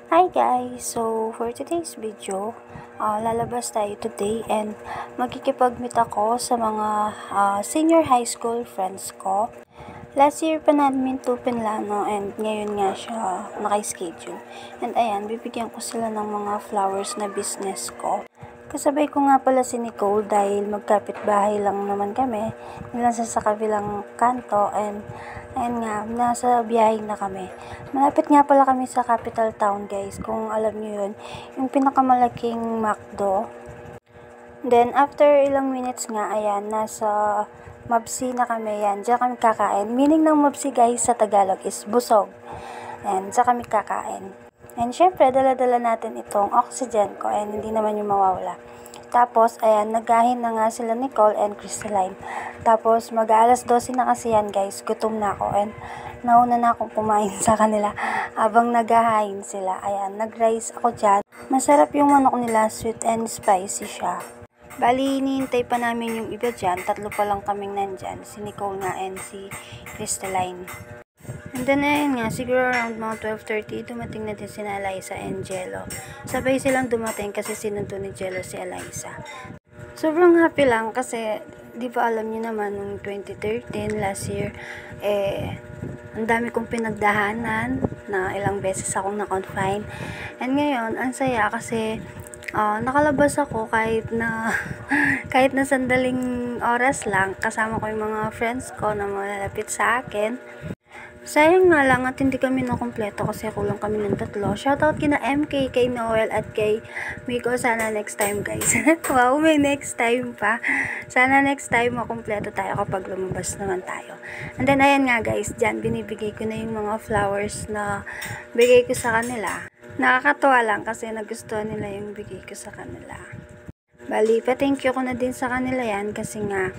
Hi guys! So, for today's video, lalabas tayo today and magkikipag-meet ako sa mga senior high school friends ko. Last year pa namin ito pinlano and ngayon nga siya naka-schedule. And ayan, bibigyan ko sila ng mga flowers na business ko. Kasabay ko nga pala si Nicole dahil magkapit-bahay lang naman kami. Nilang sa kabilang kanto and ayun nga, nasa biyahe na kami. Malapit nga pala kami sa capital town guys, kung alam nyo yun. Yung pinakamalaking McDo. Then after ilang minutes nga, ayan, nasa Mabsi na kami yan. Diyan kami kakain. Meaning ng Mabsi guys sa Tagalog is busog. Ayan, diyan kami kakain. And syempre, dala-dala natin itong oxygen ko and hindi naman yung mawawala. Tapos, ayan, naghahin na nga sila Nicole and Crystalline. Tapos, mag-alas 12 na kasi yan guys. Gutom na ako and nauna na akong kumain sa kanila habang naghahain sila. Ayan, nag-rice ako dyan. Masarap yung manok nila, sweet and spicy siya. Bali, hinihintay pa namin yung iba dyan. 3 pa lang kaming nandyan. Si Nicole nga and si Crystalline. And then, ayun nga, siguro around mga 12:30, dumating na din sina Eliza and Jello. Sabay silang dumating kasi sinundo ni Jello si Eliza. Sobrang happy lang kasi, di ba alam niyo naman, noong 2013, last year, ang dami kong pinagdahanan na ilang beses akong na-confine. And ngayon, ang saya kasi, nakalabas ako kahit na sandaling oras lang, kasama ko yung mga friends ko na malalapit sa akin. Sayang nga lang at hindi kami nakumpleto kasi kulang kami ng 3. Shoutout kina MK, kay Noel at kay Miko. Sana next time guys. Wow, may next time pa. Sana next time makumpleto tayo kapag lumabas naman tayo. And then ayan nga guys, dyan binibigay ko na yung mga flowers na bigay ko sa kanila. Nakakatuwa lang kasi nagustuhan nila yung bigay ko sa kanila. Bali, pa-thank you ko na din sa kanila yan kasi nga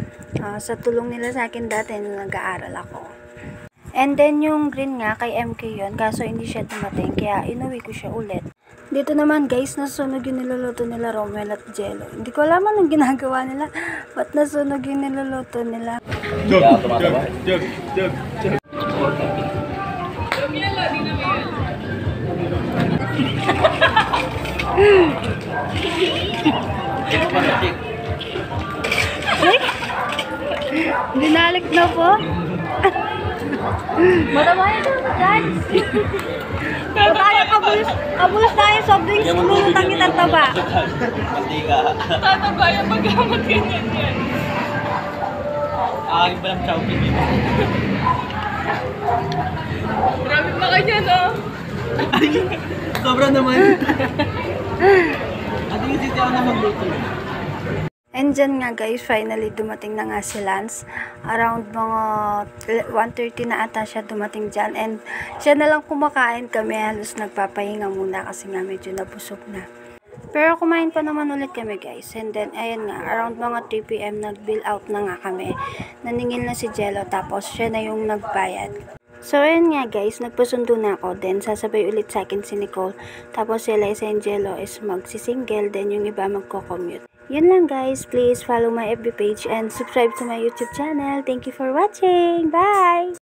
sa tulong nila sa akin dati nung nag-aaral ako. And then yung green nga kay MK yun, kaso hindi siya dumating kaya inuwi ko siya ulit. Dito naman guys, nasunog yung niluluto nila Romel at Jello. Hindi ko alam anong ginagawa nila, ba't nasunog yung niluluto nila. Jog. Dinalik na po. Matamayan na guys. Tayo pabulos tayo soft drinks, lumutang kitang taba. Tataba yung pagkamot ganyan yan. Aking palang chowking yun. Grabe pa kanya no? Sobra naman. At yung siti ako na magluto. And dyan nga guys, finally dumating na nga si Lance. Around mga 1:30 na ata siya dumating dyan. And siya na lang kumakain, kami halos nagpapahinga muna kasi nga medyo nabusog na. Pero kumain pa naman ulit kami guys. And then ayan nga, around mga 3 PM nag-bill out na nga kami. Naningil na si Jello tapos siya na yung nagbayad. So ayan nga guys, nagpasundo na ako. Then sasabay ulit sa akin si Nicole. Tapos si Eliza and Jello is magsisingle. Then yung iba magko-commute. Yun lang guys, please follow my FB page and subscribe to my YouTube channel. Thank you for watching. Bye!